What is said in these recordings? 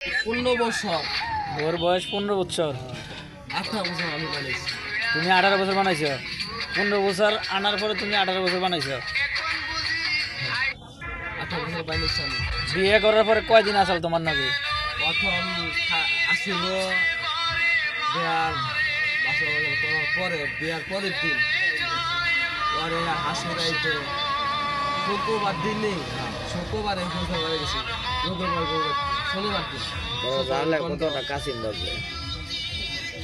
15 বছর। ওর বয়স 15 বছর। 18 বছর আমি বানাইছি। তুমি 18 বছর বানাইছো। 15 বছর আনার পরে তুমি 18 বছর বানাইছো। 18 বছর বানাইছি আমি। বিয়ে করার পরে কয়দিন আসাল তোমার নাকি? প্রথম আসিল বিয়ার বাসা করার পরে, বিয়ার পরের দিন পরে হাসির আইতে শুক্রবার দিনে, শুক্রবারে পৌঁছা হয়ে গেছি, শনিবার দিন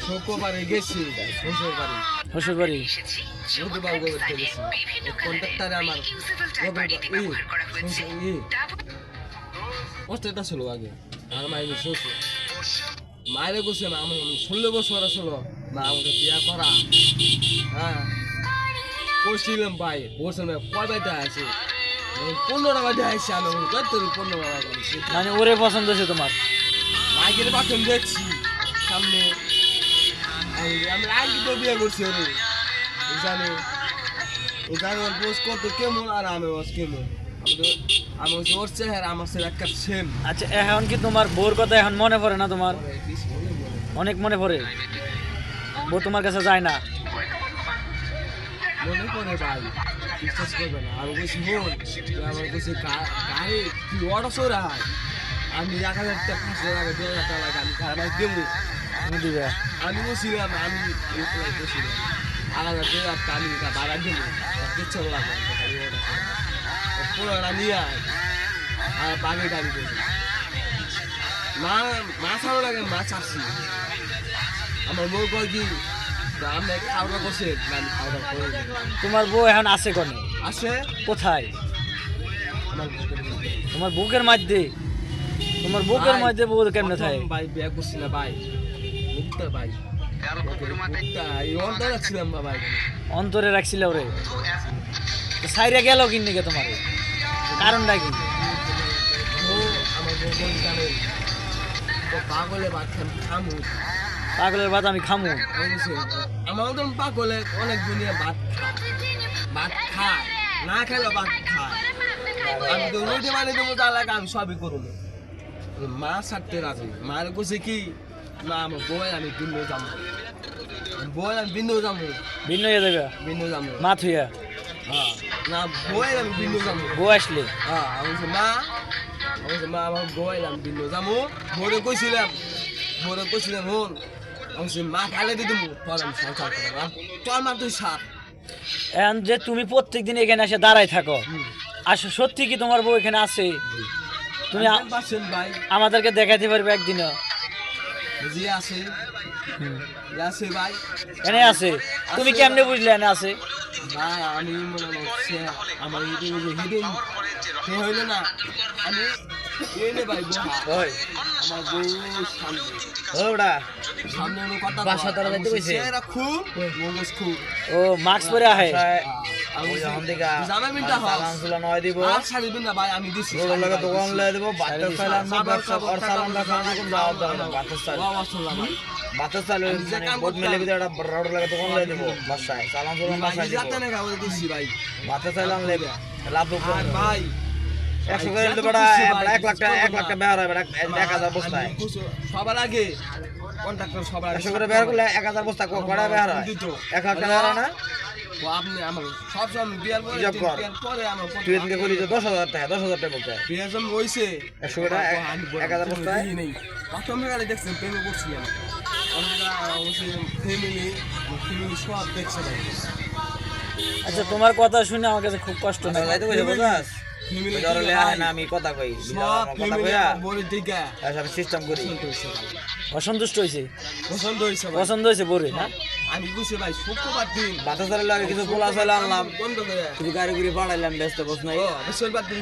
শুক্রবারে গেছি শ্বশুর বাড়ি। শ্বশুর বাড়ি রবিবার করতে গেছি। কন্ট্রাক্টারে আমার পোস্টারটা ছিল আগে আর মায়ের শ্বশুর মায়ের গোছে না আমার 16 বছর আসলো না আমাকে বিয়া করা। হ্যাঁ করছিলাম ভাই, বলছিলাম কয় বাইটা আছে 15টা বাইটা আছে। আমি কত 15 বাইটা আছে মানে ওরে পছন্দ হয়েছে তোমার? মাইকের বাথরুম দেখছি সামনে, আমি আগে তো বিয়ে করছি ওরে জানি। ও জানি ওর পোস্ট কত কেমন আর আমি ওর কেমন, আমি ওর চেহারা আমার সাথে একটা সেম। আচ্ছা এখন কি তোমার বউর কথা এখন মনে পড়ে না তোমার? অনেক মনে পড়ে। বউ তোমার কাছে যায় না? মনে পড়ে ভাই, বিশ্বাস করবে না। আমি বলছি বোন আমার বলছি গাড়ি কি অটো চোরাই, আমি 1,000 টাকা 5,000 টাকা 2,000 টাকা লাগে আমি গাড়ি বাইক দেবো। তুমি দিবে? আমি বলছিলাম আমি বলছিলাম 1,000 2,000 টাকা আমি ভাড়া দেবো, কিচ্ছু লাগবে পুরোটা নিয়ে আর বাগে গাড়ি দেবো। মাছ আরো লাগে, মাছ আসছি আমার বউ কয় কি আমরা খাওয়া করছে আমি খাওয়া করে দেবো। তোমার বউ এখন আছে কোনে? আসে কোথায়? আমার তোমার বুকের মধ্যে? তোমার বুকের মধ্যে বউ কেমনে থাকে? ভাই বিয়ে করছি না ভাই, মুক্তা ভাই মুক্তা এই অন্তর রাখছিলাম ভাই। অন্তরে রাখছিল ওরে? সাইরে গেল কিনে গে তোমার? কারণটা কি? ও আমার বউ বল জানে ও পাগলে ভাত খামু। পাগলের ভাত আমি খামু? আমার মতন পাগলে অনেক দুনিয়া ভাত খায়, ভাত খায় না খেলেও ভাত খায়। আমি তো রুটি বানিয়ে দেবো, যা লাগে আমি সবই করবো। মা ছাড়তে রাজি, মার বলছে কি না আমার বই আমি বিন্দু যাবো, বই আমি বিন্দু যাবো, ভিন্ন হয়ে যাবে বিন্দু যাবো। মা থুইয়া? হ্যাঁ না বই আমি বিন্দু যাবো। বউ আসলে? হ্যাঁ আমি বলছি মা, আমি বলছি মা আমার বই আমি বিন্দু যাবো। বউরে কইছিলাম হন, আমি বলছি মা খাইলে দিয়ে দেবো তোর আমি সংসার করবো, তোর মা তুই সার। এখন যে তুমি প্রত্যেকদিন এখানে এসে দাঁড়াই থাকো, আসলে সত্যি কি তোমার বউ এখানে আছে? তুমি পাচ্ছেন ভাই আমাদেরকে দেখাইতে পারবে একদিনও? জি আছে, আছে ভাই এনে আছে? তুমি কেমনে বুঝলে এনে আছে? ভাই আমি মনে হচ্ছে আমার হিডেন সে হইলো না, আমি এনে ভাই বহা ওই আমার বউ সামনে ওটা সামনে কোনো কথা বাসা তারা যাইতে কইছে? রাখু মগজ খু ও মাস্ক পরে আহে? আমি যখন থেকে জামা মিটা সালাম সুলাম হয় দিব, আর শাড়ি দিন না ভাই আমি দিছি ওর লগে দোকান লয়ে দিব, বাচ্চা সালাম না ব্যবসা আর সালাম রাখা না কোন দাও দাও না বাচ্চা সালাম বাবা সালাম বাচ্চা সালাম মানে বোট মেলে ভিতরে একটা বড় লাগে দোকান লয়ে দিব, বাসায় সালাম সুলাম বাসায় দিব, যাতে না গাওয়া দিছি ভাই বাচ্চা সালাম লেবে লাভ আর ভাই 100 করে দিতে বড় 1 লাখ টাকা 1 লাখ টাকা বের হবে 1000 বস্তায়। সবার আগে কন্ট্রাক্টর সবার আগে 100 করে বের করলে 1000 বস্তা কড়া বের হয় 1 লাখ টাকা বের না? ও আপনি আমার সব সব বিয়ার পরে হিসাব কর। বিয়ার পরে আমার তুই এদিকে কইলি যে 10,000 টাকা বলতে বিয়ার জন্য হইছে 100 করে 1000 বস্তায় নেই প্রথম গাড়ি দেখছেন প্রেমে করছিলাম আমরা অবশ্যই ফ্যামিলি সব দেখছে ভাই। আচ্ছা তোমার কথা শুনে আমার কাছে খুব কষ্ট লাগে, তাই তো কইছো বুঝাস? ফ্যামিলি ধরলে আয় না আমি কথা কই, সব কথা ফ্যামিলি কইয়া বড় দিকে আমি সিস্টেম করি। অসন্তুষ্ট হইছে? পছন্দ হইছে ভাই। পছন্দ হইছে বরে না? আমি বুঝছি ভাই শুক্রবার দিন বাতাস লাগে কিছু পোলা চলে আনলাম, বন্ধ করে শুধু গাড়ি গুড়ি বাড়াইলাম ব্যস্ত বস নাই। ও শুক্রবার দিন